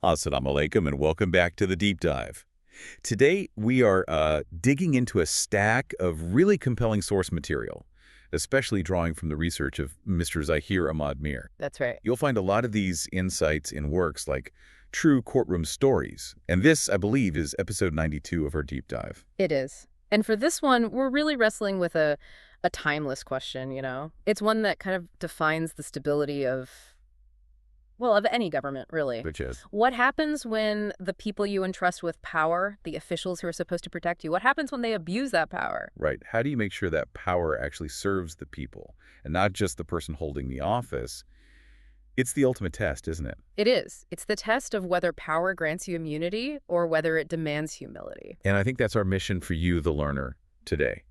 Assalamu alaikum and welcome back to the Deep Dive. Today we are digging into a stack of really compelling source material, especially drawing from the research of Mr. Zahir Ahmad Mir. That's right. You'll find a lot of these insights in works like True Courtroom Stories, and this, I believe, is episode 92 of our Deep Dive. It is. And for this one, we're really wrestling with a timeless question, you know? It's one that kind of defines the stability of any government, really. Which is? What happens when the people you entrust with power, the officials who are supposed to protect you, what happens when they abuse that power? Right. How do you make sure that power actually serves the people and not just the person holding the office? It's the ultimate test, isn't it? It is. It's the test of whether power grants you immunity or whether it demands humility. And I think that's our mission for you, the learner, today.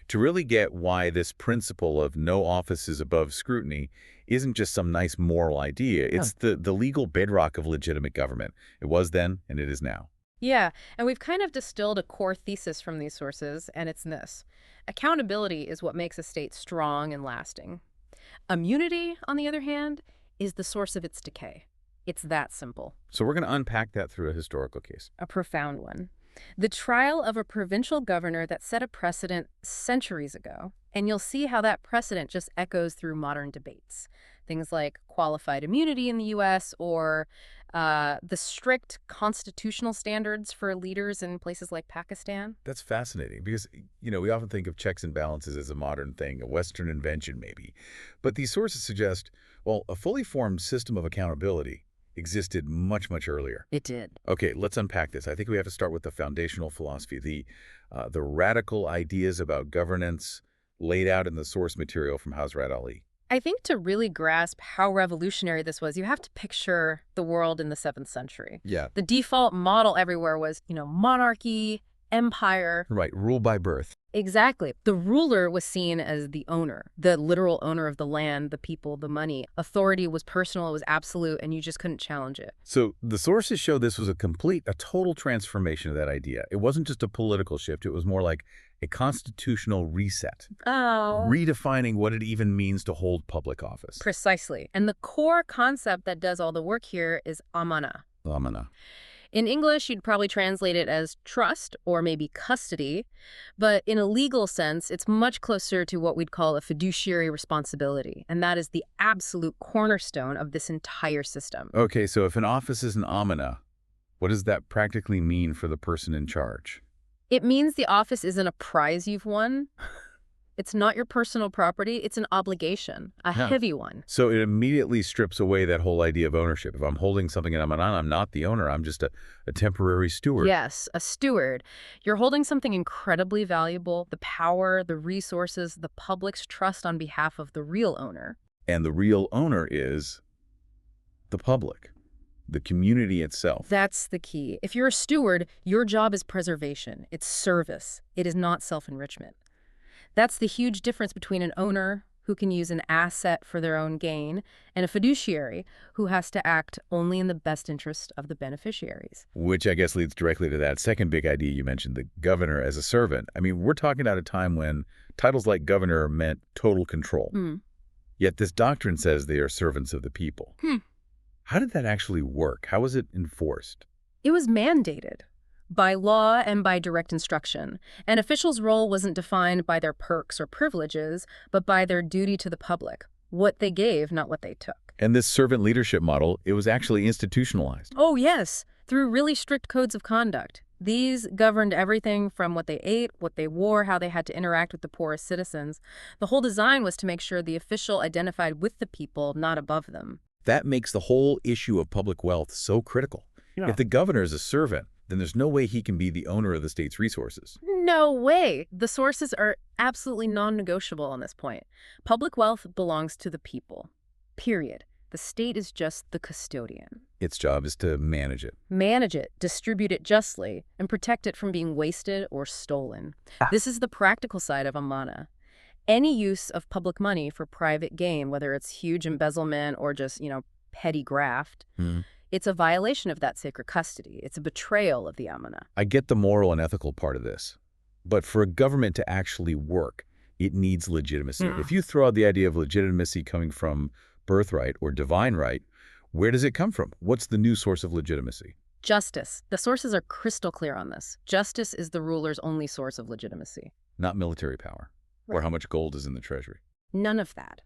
To really get why this principle of no office is above scrutiny isn't just some nice moral idea. It's the legal bedrock of legitimate government. It was then, and it is now. Yeah, and we've kind of distilled a core thesis from these sources, and it's this. Accountability is what makes a state strong and lasting. Immunity, on the other hand, is the source of its decay. It's that simple. So we're going to unpack that through a historical case. A profound one. The trial of a provincial governor that set a precedent centuries ago, and you'll see how that precedent just echoes through modern debates. Things like qualified immunity in the U.S. or the strict constitutional standards for leaders in places like Pakistan. That's fascinating because, you know, we often think of checks and balances as a modern thing, a Western invention maybe. But these sources suggest, well, a fully formed system of accountability existed much, much earlier. It did. Okay, let's unpack this. I think we have to start with the foundational philosophy, the radical ideas about governance laid out in the source material from Hazrat Ali. I think to really grasp how revolutionary this was, you have to picture the world in the 7th century. Yeah. The default model everywhere was, monarchy, empire. Right, rule by birth. Exactly. The ruler was seen as the owner, the literal owner of the land, the people, the money. Authority was personal, it was absolute, and you just couldn't challenge it. So the sources show this was a total transformation of that idea. It wasn't just a political shift, it was more like a constitutional reset. Oh. Redefining what it even means to hold public office. Precisely. And the core concept that does all the work here is amana. Amana. In English, you'd probably translate it as trust or maybe custody, but in a legal sense, it's much closer to what we'd call a fiduciary responsibility, and that is the absolute cornerstone of this entire system. Okay, so if an office is an amana, what does that practically mean for the person in charge? It means the office isn't a prize you've won. It's not your personal property. It's an obligation, a heavy one. So it immediately strips away that whole idea of ownership. If I'm holding something in amana, I'm not the owner. I'm just a temporary steward. Yes, a steward. You're holding something incredibly valuable, the power, the resources, the public's trust on behalf of the real owner. And the real owner is the public, the community itself. That's the key. If you're a steward, your job is preservation. It's service. It is not self-enrichment. That's the huge difference between an owner who can use an asset for their own gain and a fiduciary who has to act only in the best interest of the beneficiaries. Which I guess leads directly to that second big idea you mentioned, the governor as a servant. I mean, we're talking about a time when titles like governor meant total control. Yet this doctrine says they are servants of the people. How did that actually work? How was it enforced? It was mandated by law and by direct instruction. An official's role wasn't defined by their perks or privileges, but by their duty to the public. What they gave, not what they took. And this servant leadership model, it was actually institutionalized. Oh, yes, through really strict codes of conduct. These governed everything from what they ate, what they wore, how they had to interact with the poorest citizens. The whole design was to make sure the official identified with the people, not above them. That makes the whole issue of public wealth so critical. If the governor is a servant, then there's no way he can be the owner of the state's resources. No way. The sources are absolutely non-negotiable on this point. Public wealth belongs to the people. Period. The state is just the custodian. Its job is to manage it. Manage it, distribute it justly, and protect it from being wasted or stolen. This is the practical side of amana. Any use of public money for private gain, whether it's huge embezzlement or just, petty graft, it's a violation of that sacred custody. It's a betrayal of the amana. I get the moral and ethical part of this. But for a government to actually work, it needs legitimacy. If you throw out the idea of legitimacy coming from birthright or divine right, Where does it come from? What's the new source of legitimacy? Justice. The sources are crystal clear on this. Justice is the ruler's only source of legitimacy. Not military power, or Right. how much gold is in the treasury. None of that.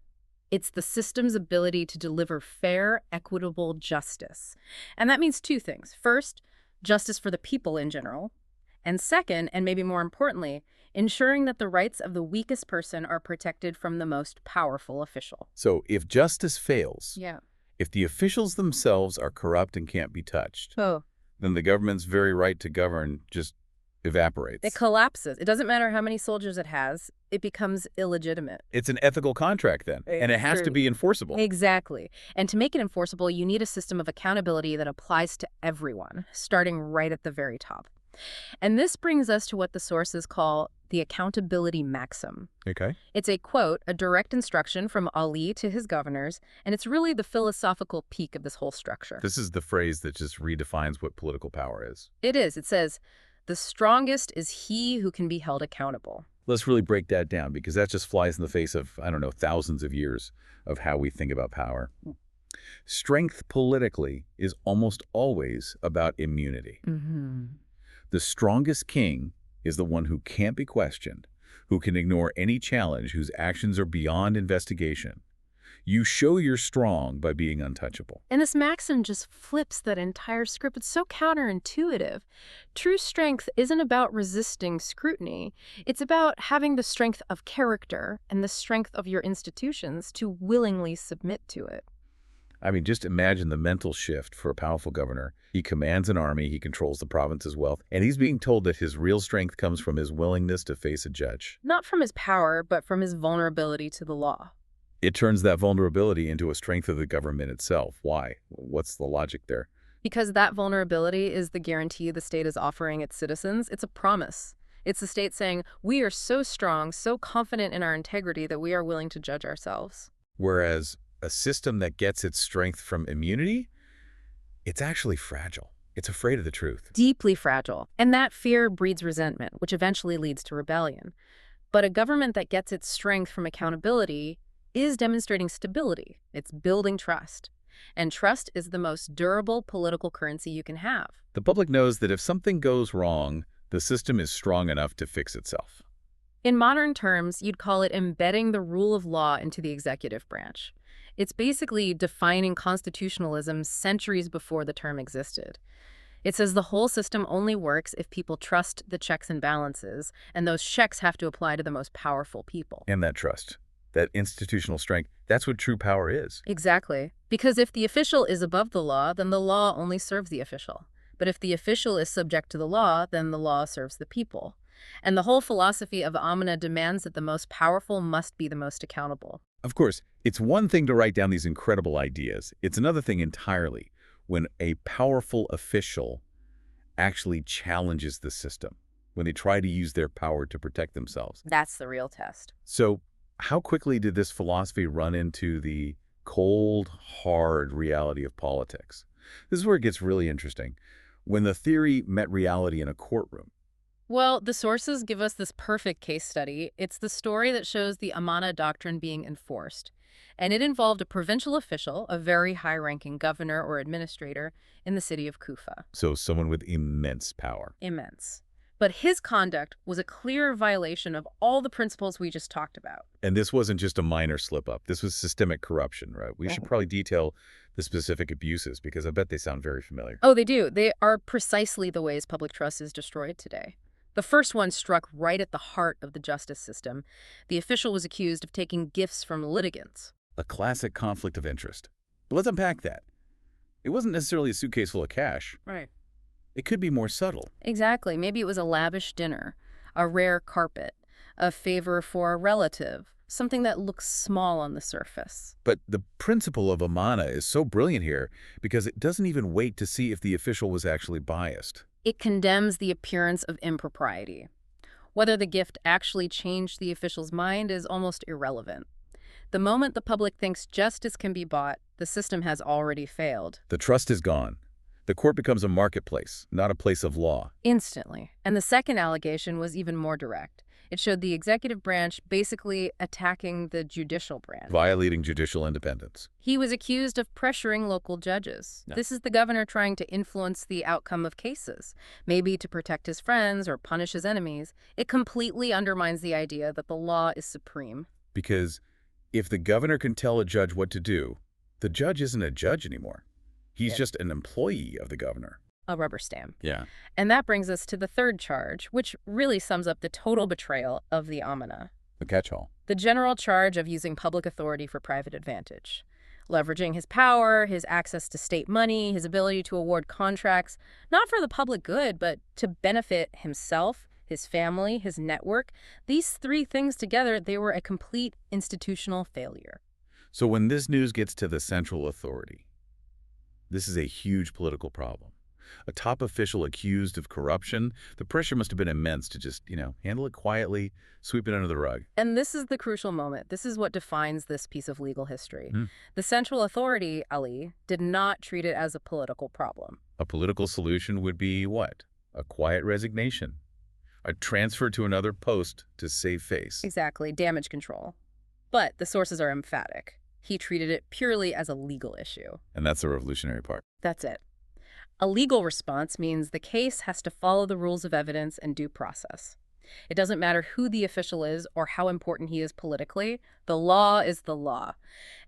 It's the system's ability to deliver fair, equitable justice. And that means two things. First, justice for the people in general. And second, and maybe more importantly, ensuring that the rights of the weakest person are protected from the most powerful official. So if justice fails, Yeah. if the officials themselves are corrupt and can't be touched, Oh. then the government's very right to govern just evaporates. It collapses. It doesn't matter how many soldiers it has. It becomes illegitimate. It's an ethical contract then, and it has to be enforceable. Exactly. And to make it enforceable, you need a system of accountability that applies to everyone, starting right at the very top. And this brings us to what the sources call the accountability maxim. Okay. It's a quote, a direct instruction from Ali to his governors, and it's really the philosophical peak of this whole structure. This is the phrase that just redefines what political power is. It is. It says, the strongest is he who can be held accountable. Let's really break that down, because that just flies in the face of, I don't know, thousands of years of how we think about power. Strength politically is almost always about immunity. Mm-hmm. The strongest king is the one who can't be questioned, who can ignore any challenge, whose actions are beyond investigation. You show you're strong by being untouchable. And this maxim just flips that entire script. It's so counterintuitive. True strength isn't about resisting scrutiny. It's about having the strength of character and the strength of your institutions to willingly submit to it. I mean, just imagine the mental shift for a powerful governor. He commands an army, he controls the province's wealth, and he's being told that his real strength comes from his willingness to face a judge. Not from his power, but from his vulnerability to the law. It turns that vulnerability into a strength of the government itself. Why? What's the logic there? Because that vulnerability is the guarantee the state is offering its citizens. It's a promise. It's the state saying, we are so strong, so confident in our integrity that we are willing to judge ourselves. Whereas a system that gets its strength from immunity, it's actually fragile. It's afraid of the truth. Deeply fragile. And that fear breeds resentment, which eventually leads to rebellion. But a government that gets its strength from accountability is demonstrating stability. It's building trust. And trust is the most durable political currency you can have. The public knows that if something goes wrong, the system is strong enough to fix itself. In modern terms, you'd call it embedding the rule of law into the executive branch. It's basically defining constitutionalism centuries before the term existed. It says the whole system only works if people trust the checks and balances, and those checks have to apply to the most powerful people. And that trust, that institutional strength, that's what true power is. Exactly. Because if the official is above the law, then the law only serves the official. But if the official is subject to the law, then the law serves the people. And the whole philosophy of Amana demands that the most powerful must be the most accountable. Of course, it's one thing to write down these incredible ideas. It's another thing entirely when a powerful official actually challenges the system, when they try to use their power to protect themselves. That's the real test. So how quickly did this philosophy run into the cold, hard reality of politics? This is where it gets really interesting. When the theory met reality in a courtroom. Well, the sources give us this perfect case study. It's the story that shows the Amana doctrine being enforced. And it involved a provincial official, a very high-ranking governor or administrator, in the city of Kufa. So someone with immense power. Immense. But his conduct was a clear violation of all the principles we just talked about. And this wasn't just a minor slip-up. This was systemic corruption, right? We should probably detail the specific abuses, because I bet they sound very familiar. Oh, they do. They are precisely the ways public trust is destroyed today. The first one struck right at the heart of the justice system. The official was accused of taking gifts from litigants. A classic conflict of interest. But let's unpack that. It wasn't necessarily a suitcase full of cash. Right. It could be more subtle. Exactly. Maybe it was a lavish dinner, a rare carpet, a favor for a relative, something that looks small on the surface. But the principle of Amana is so brilliant here because it doesn't even wait to see if the official was actually biased. It condemns the appearance of impropriety. Whether the gift actually changed the official's mind is almost irrelevant. The moment the public thinks justice can be bought, the system has already failed. The trust is gone. The court becomes a marketplace, not a place of law. Instantly. And the second allegation was even more direct. It showed the executive branch basically attacking the judicial branch. Violating judicial independence. He was accused of pressuring local judges. Yeah. This is the governor trying to influence the outcome of cases, maybe to protect his friends or punish his enemies. It completely undermines the idea that the law is supreme. Because if the governor can tell a judge what to do, the judge isn't a judge anymore. He's just an employee of the governor. A rubber stamp. Yeah. And that brings us to the third charge, which really sums up the total betrayal of the Amana. The catch-all. The general charge of using public authority for private advantage. Leveraging his power, his access to state money, his ability to award contracts, not for the public good, but to benefit himself, his family, his network. These three things together, they were a complete institutional failure. So when this news gets to the central authority, this is a huge political problem. A top official accused of corruption, the pressure must have been immense to just, handle it quietly, sweep it under the rug. And this is the crucial moment. This is what defines this piece of legal history. The central authority, Ali, did not treat it as a political problem. A political solution would be what? A quiet resignation. A transfer to another post to save face. Exactly, damage control. But the sources are emphatic. He treated it purely as a legal issue. And that's the revolutionary part. That's it. A legal response means the case has to follow the rules of evidence and due process. It doesn't matter who the official is or how important he is politically. The law is the law.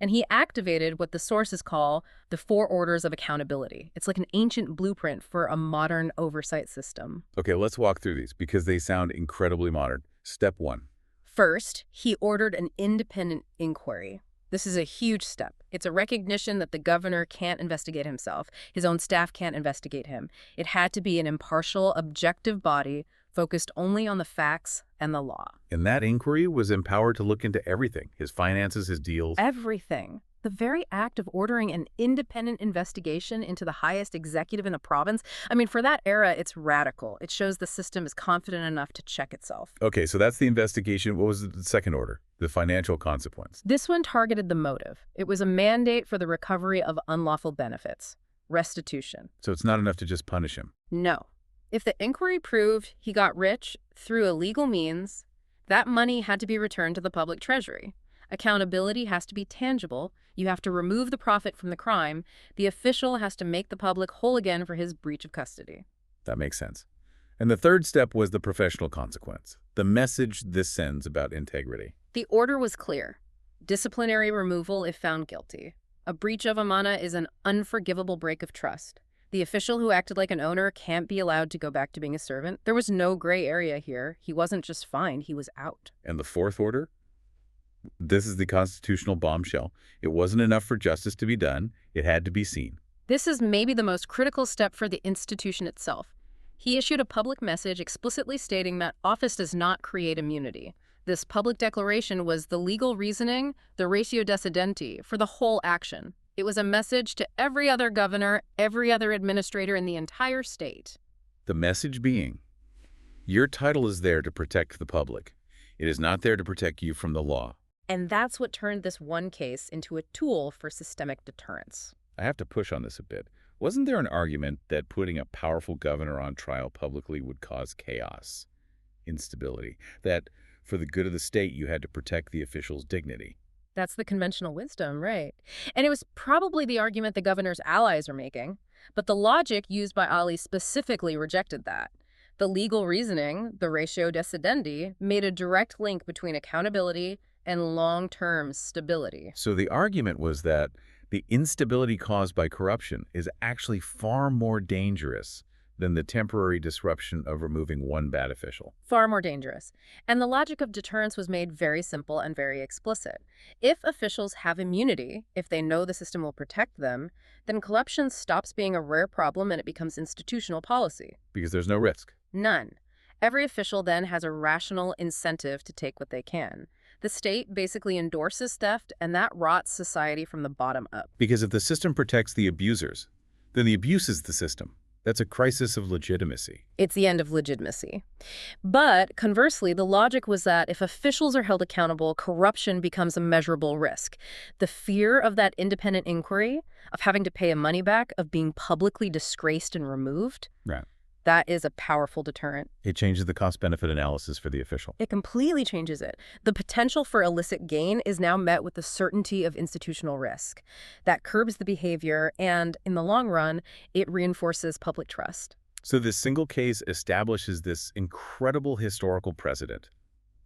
And he activated what the sources call the 4 orders of accountability. It's like an ancient blueprint for a modern oversight system. Okay, let's walk through these because they sound incredibly modern. Step 1. First, he ordered an independent inquiry. This is a huge step. It's a recognition that the governor can't investigate himself. His own staff can't investigate him. It had to be an impartial, objective body focused only on the facts and the law. And that inquiry was empowered to look into everything, his finances, his deals. Everything. The very act of ordering an independent investigation into the highest executive in the province, for that era, it's radical. It shows the system is confident enough to check itself. Okay, so that's the investigation. What was the second order? The financial consequence. This one targeted the motive. It was a mandate for the recovery of unlawful benefits. Restitution. So it's not enough to just punish him. No. If the inquiry proved he got rich through illegal means, that money had to be returned to the public treasury. Accountability has to be tangible. You have to remove the profit from the crime. The official has to make the public whole again for his breach of custody. That makes sense. And the third step was the professional consequence, the message this sends about integrity. The order was clear. Disciplinary removal if found guilty. A breach of amana is an unforgivable break of trust. The official who acted like an owner can't be allowed to go back to being a servant. There was no gray area here. He wasn't just fined, he was out. And the fourth order? This is the constitutional bombshell. It wasn't enough for justice to be done. It had to be seen. This is maybe the most critical step for the institution itself. He issued a public message explicitly stating that office does not create immunity. This public declaration was the legal reasoning, the ratio decidendi, for the whole action. It was a message to every other governor, every other administrator in the entire state. The message being, your title is there to protect the public. It is not there to protect you from the law. And that's what turned this one case into a tool for systemic deterrence. I have to push on this a bit. Wasn't there an argument that putting a powerful governor on trial publicly would cause chaos, instability, that for the good of the state you had to protect the official's dignity? That's the conventional wisdom, right? And it was probably the argument the governor's allies are making. But the logic used by Ali specifically rejected that. The legal reasoning, the ratio decidendi, made a direct link between accountability and long-term stability. So the argument was that the instability caused by corruption is actually far more dangerous than the temporary disruption of removing one bad official. Far more dangerous. And the logic of deterrence was made very simple and very explicit. If officials have immunity, if they know the system will protect them, then corruption stops being a rare problem and it becomes institutional policy. Because there's no risk. None. Every official then has a rational incentive to take what they can. The state basically endorses theft, and that rots society from the bottom up. Because if the system protects the abusers, then the abuse is the system. That's a crisis of legitimacy. It's the end of legitimacy. But conversely, the logic was that if officials are held accountable, corruption becomes a measurable risk. The fear of that independent inquiry, of having to pay a money back, of being publicly disgraced and removed, Right. That is a powerful deterrent. It changes the cost-benefit analysis for the official. It completely changes it. The potential for illicit gain is now met with the certainty of institutional risk. That curbs the behavior, and in the long run, it reinforces public trust. So this single case establishes this incredible historical precedent.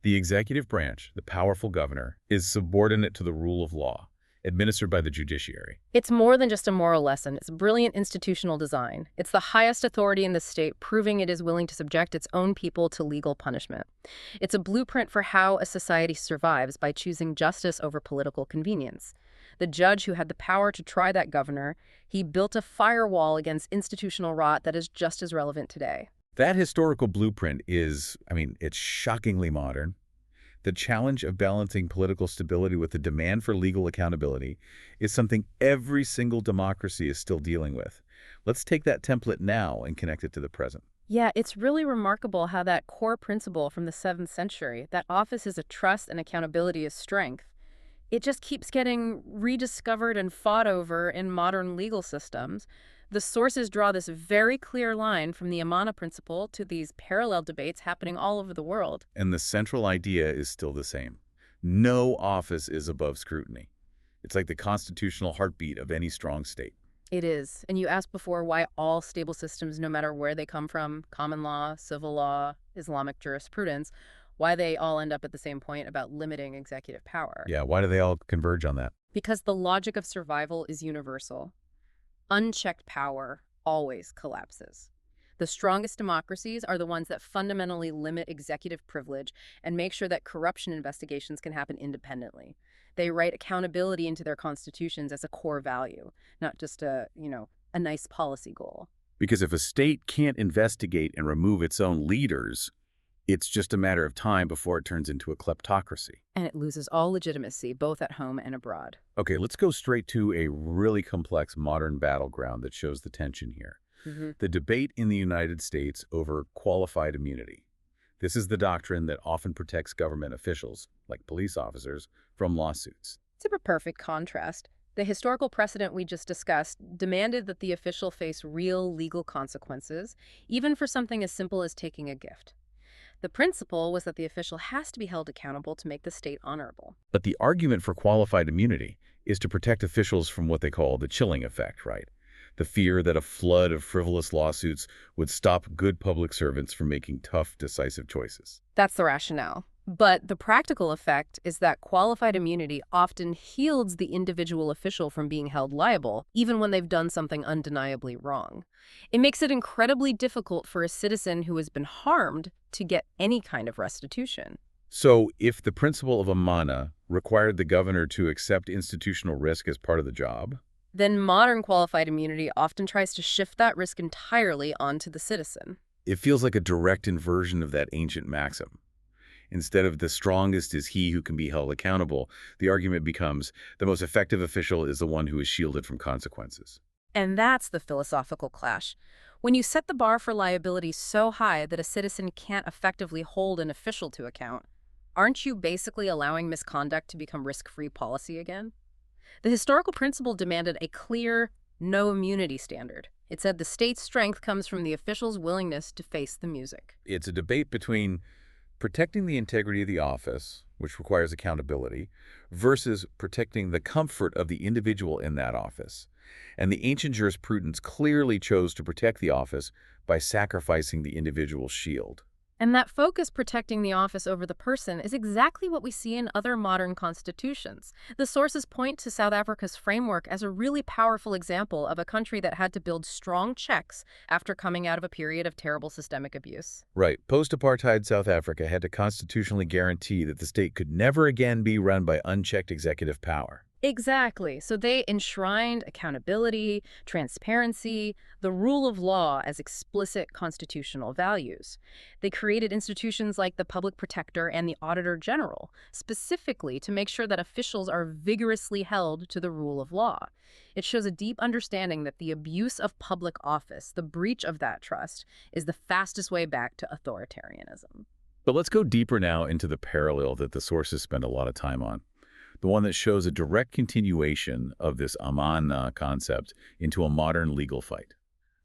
The executive branch, the powerful governor, is subordinate to the rule of law, administered by the judiciary. It's more than just a moral lesson. It's brilliant institutional design. It's the highest authority in the state, proving it is willing to subject its own people to legal punishment. It's a blueprint for how a society survives by choosing justice over political convenience. The judge who had the power to try that governor, he built a firewall against institutional rot that is just as relevant today. That historical blueprint is, it's shockingly modern. The challenge of balancing political stability with the demand for legal accountability is something every single democracy is still dealing with. Let's take that template now and connect it to the present. Yeah, it's really remarkable how that core principle from the 7th century, that office is a trust and accountability is strength, it just keeps getting rediscovered and fought over in modern legal systems. The sources draw this very clear line from the Amana principle to these parallel debates happening all over the world. And the central idea is still the same. No office is above scrutiny. It's like the constitutional heartbeat of any strong state. It is. And you asked before why all stable systems, no matter where they come from, common law, civil law, Islamic jurisprudence, why they all end up at the same point about limiting executive power. Yeah, why do they all converge on that? Because the logic of survival is universal. Unchecked power always collapses. The strongest democracies are the ones that fundamentally limit executive privilege and make sure that corruption investigations can happen independently. They write accountability into their constitutions as a core value, not just a nice policy goal. Because if a state can't investigate and remove its own leaders, it's just a matter of time before it turns into a kleptocracy. And it loses all legitimacy, both at home and abroad. Okay, let's go straight to a really complex modern battleground that shows the tension here. The debate in the United States over qualified immunity. This is the doctrine that often protects government officials, like police officers, from lawsuits. It's a perfect contrast. The historical precedent we just discussed demanded that the official face real legal consequences, even for something as simple as taking a gift. The principle was that the official has to be held accountable to make the state honorable. But the argument for qualified immunity is to protect officials from what they call the chilling effect, right? The fear that a flood of frivolous lawsuits would stop good public servants from making tough, decisive choices. That's the rationale. But the practical effect is that qualified immunity often shields the individual official from being held liable, even when they've done something undeniably wrong. It makes it incredibly difficult for a citizen who has been harmed to get any kind of restitution. So if the principle of Amana required the governor to accept institutional risk as part of the job, then modern qualified immunity often tries to shift that risk entirely onto the citizen. it feels like a direct inversion of that ancient maxim. Instead of the strongest is he who can be held accountable, the argument becomes the most effective official is the one who is shielded from consequences. And that's the philosophical clash. When you set the bar for liability so high that a citizen can't effectively hold an official to account, aren't you basically allowing misconduct to become risk-free policy again? The historical principle demanded a clear, no immunity standard. It said the state's strength comes from the official's willingness to face the music. It's a debate between protecting the integrity of the office, which requires accountability, versus protecting the comfort of the individual in that office. And the ancient jurisprudence clearly chose to protect the office by sacrificing the individual's shield. And that focus protecting the office over the person is exactly what we see in other modern constitutions. The sources point to South Africa's framework as a really powerful example of a country that had to build strong checks after coming out of a period of terrible systemic abuse. Right. Post-apartheid South Africa had to constitutionally guarantee that the state could never again be run by unchecked executive power. Exactly. So they enshrined accountability, transparency, the rule of law as explicit constitutional values. They created institutions like the Public Protector and the Auditor General, specifically to make sure that officials are vigorously held to the rule of law. It shows a deep understanding that the abuse of public office, the breach of that trust, is the fastest way back to authoritarianism. But let's go deeper now into the parallel that the sources spend a lot of time on. The one that shows a direct continuation of this Amana concept into a modern legal fight.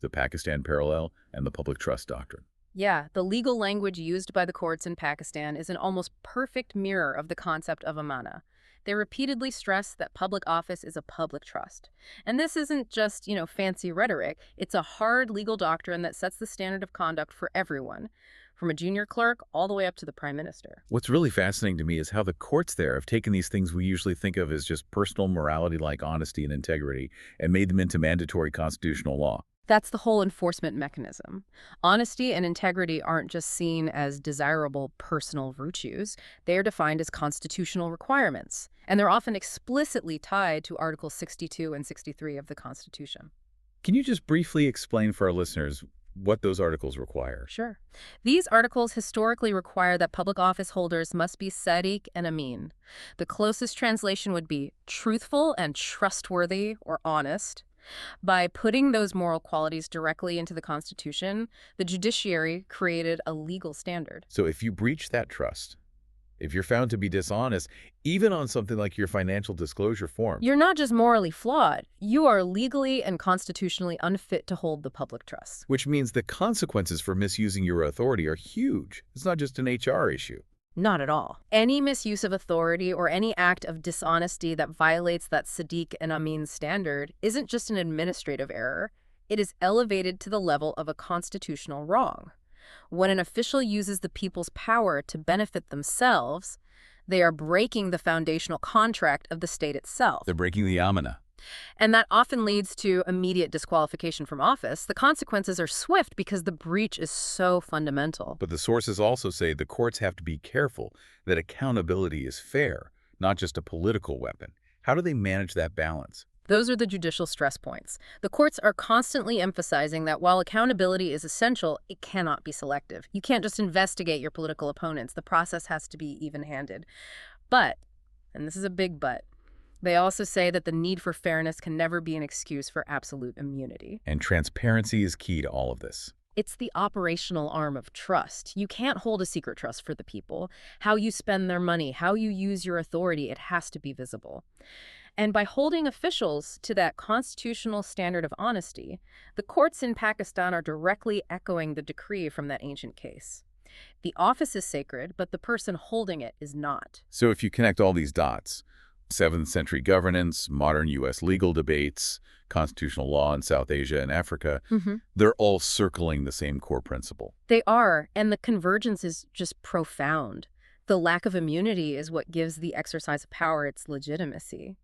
the Pakistan parallel, and the public trust doctrine. Yeah, the legal language used by the courts in Pakistan is an almost perfect mirror of the concept of amana. They repeatedly stress that public office is a public trust. And this isn't just, fancy rhetoric. It's a hard legal doctrine that sets the standard of conduct for everyone, from a junior clerk all the way up to the prime minister. What's really fascinating to me is how the courts there have taken these things we usually think of as just personal morality like honesty and integrity and made them into mandatory constitutional law. That's the whole enforcement mechanism. Honesty and integrity aren't just seen as desirable personal virtues. They are defined as constitutional requirements, and they're often explicitly tied to Articles 62 and 63 of the Constitution. Can you just briefly explain for our listeners what those articles require? Sure. These articles historically require that public office holders must be sadiq and amin. The closest translation would be truthful and trustworthy or honest. By putting those moral qualities directly into the Constitution, the judiciary created a legal standard. So if you breach that trust, if you're found to be dishonest, even on something like your financial disclosure form, You're not just morally flawed, you are legally and constitutionally unfit to hold the public trust. which means the consequences for misusing your authority are huge. It's not just an HR issue. Not at all. Any misuse of authority or any act of dishonesty that violates that Sadiq and Amin standard isn't just an administrative error. It is elevated to the level of a constitutional wrong. When an official uses the people's power to benefit themselves, they are breaking the foundational contract of the state itself. They're breaking the amana. And that often leads to immediate disqualification from office. The consequences are swift because the breach is so fundamental. But the sources also say the courts have to be careful that accountability is fair, not just a political weapon. How do they manage that balance? Those are the judicial stress points. The courts are constantly emphasizing that while accountability is essential, it cannot be selective. You can't just investigate your political opponents. The process has to be even-handed. But, and this is a big but, they also say that the need for fairness can never be an excuse for absolute immunity. And transparency is key to all of this. It's the operational arm of trust. You can't hold a secret trust for the people. How you spend their money, how you use your authority, it has to be visible. And by holding officials to that constitutional standard of honesty, the courts in Pakistan are directly echoing the decree from that ancient case. The office is sacred, but the person holding it is not. So if you connect all these dots, 7th century governance, modern U.S. legal debates, constitutional law in South Asia and Africa, they're all circling the same core principle. They are, and the convergence is just profound. The lack of immunity is what gives the exercise of power its legitimacy.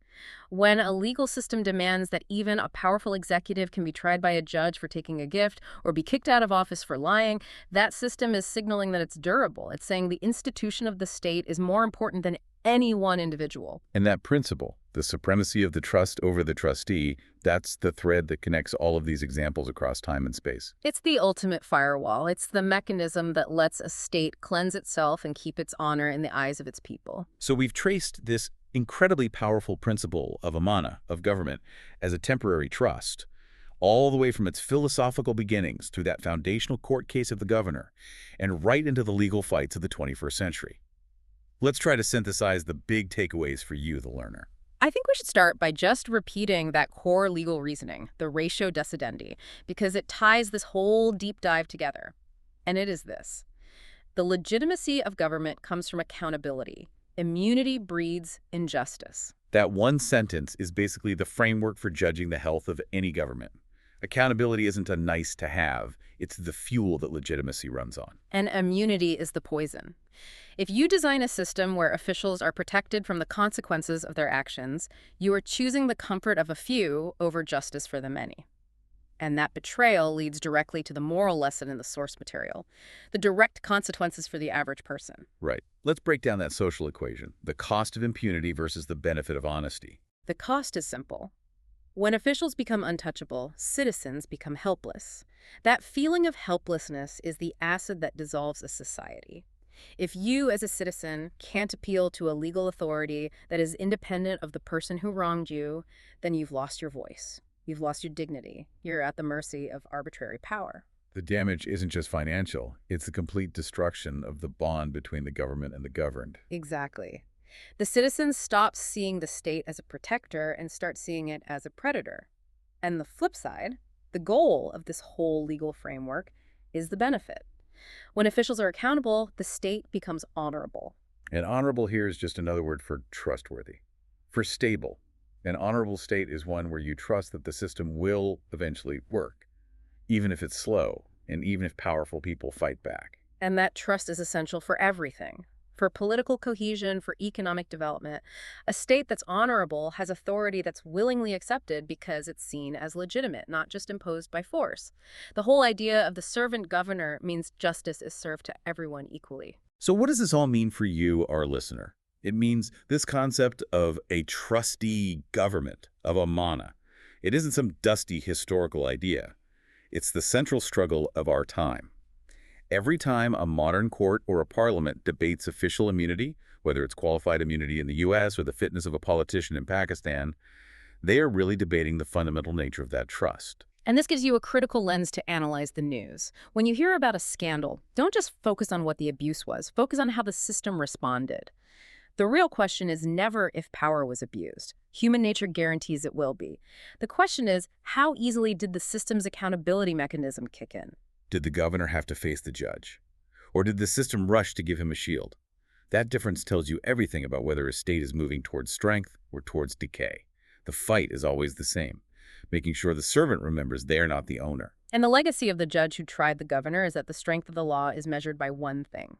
When a legal system demands that even a powerful executive can be tried by a judge for taking a gift or be kicked out of office for lying, that system is signaling that it's durable. It's saying the institution of the state is more important than any one individual. And that principle, the supremacy of the trust over the trustee, that's the thread that connects all of these examples across time and space. It's the ultimate firewall. It's the mechanism that lets a state cleanse itself and keep its honor in the eyes of its people. So we've traced this incredibly powerful principle of amana, of government, as a temporary trust, all the way from its philosophical beginnings through that foundational court case of the governor and right into the legal fights of the 21st century. Let's try to synthesize the big takeaways for you, the learner. I think we should start by just repeating that core legal reasoning, the ratio decidendi, because it ties this whole deep dive together. And it is this. The legitimacy of government comes from accountability. Immunity breeds injustice. That one sentence is basically the framework for judging the health of any government. Accountability isn't a nice to have, it's the fuel that legitimacy runs on. And immunity is the poison. If you design a system where officials are protected from the consequences of their actions, you are choosing the comfort of a few over justice for the many. And that betrayal leads directly to the moral lesson in the source material, the direct consequences for the average person. Right. Let's break down that social equation, the cost of impunity versus the benefit of honesty. The cost is simple. When officials become untouchable, citizens become helpless. That feeling of helplessness is the acid that dissolves a society. If you, as a citizen, can't appeal to a legal authority that is independent of the person who wronged you, then you've lost your voice. You've lost your dignity. You're at the mercy of arbitrary power. The damage isn't just financial, it's the complete destruction of the bond between the government and the governed. Exactly. The citizens stop seeing the state as a protector and start seeing it as a predator. And the flip side, The goal of this whole legal framework is the benefit. When officials are accountable, the state becomes honorable. And honorable here is just another word for trustworthy, for stable. An honorable state is one where you trust that the system will eventually work, even if it's slow and even if powerful people fight back. And that trust is essential for everything. For political cohesion, for economic development. A state that's honorable has authority that's willingly accepted because it's seen as legitimate, not just imposed by force. The whole idea of the servant governor means justice is served to everyone equally. So what does this all mean for you, our listener? It means this concept of a trustee government, of amana. It isn't some dusty historical idea. It's the central struggle of our time. Every time a modern court or a parliament debates official immunity, whether it's qualified immunity in the U.S. or the fitness of a politician in Pakistan, they are really debating the fundamental nature of that trust. And this gives you a critical lens to analyze the news. When you hear about a scandal, don't just focus on what the abuse was. Focus on how the system responded. The real question is never if power was abused. Human nature guarantees it will be. The question is, how easily did the system's accountability mechanism kick in? Did the governor have to face the judge? Or did the system rush to give him a shield? That difference tells you everything about whether a state is moving towards strength or towards decay. The fight is always the same, making sure the servant remembers they are not the owner. And the legacy of the judge who tried the governor is that the strength of the law is measured by one thing: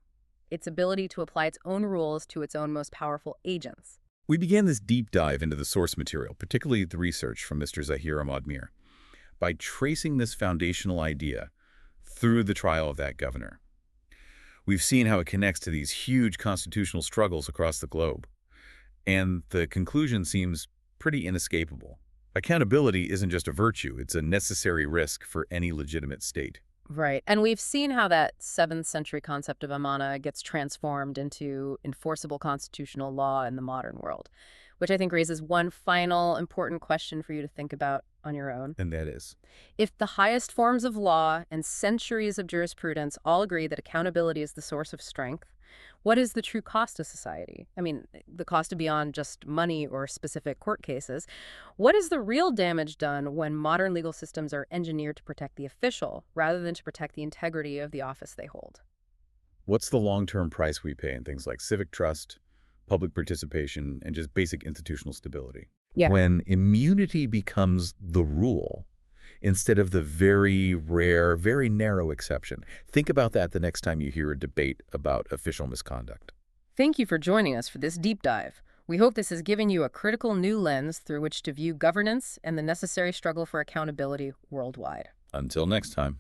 its ability to apply its own rules to its own most powerful agents. We began this deep dive into the source material, particularly the research from Mr. Zahir Ahmad Mir, by tracing this foundational idea through the trial of that governor. We've seen how it connects to these huge constitutional struggles across the globe. And the conclusion seems pretty inescapable. Accountability isn't just a virtue, it's a necessary risk for any legitimate state. Right. And we've seen how that 7th century concept of amana gets transformed into enforceable constitutional law in the modern world, which I think raises one final important question for you to think about on your own. And that is? If the highest forms of law and centuries of jurisprudence all agree that accountability is the source of strength, what is the true cost to society? I mean, the cost beyond just money or specific court cases. What is the real damage done when modern legal systems are engineered to protect the official rather than to protect the integrity of the office they hold? What's the long-term price we pay in things like civic trust, public participation, and just basic institutional stability? Yeah. When immunity becomes the rule instead of the very rare, very narrow exception. Think about that the next time you hear a debate about official misconduct. Thank you for joining us for this deep dive. We hope this has given you a critical new lens through which to view governance and the necessary struggle for accountability worldwide. Until next time.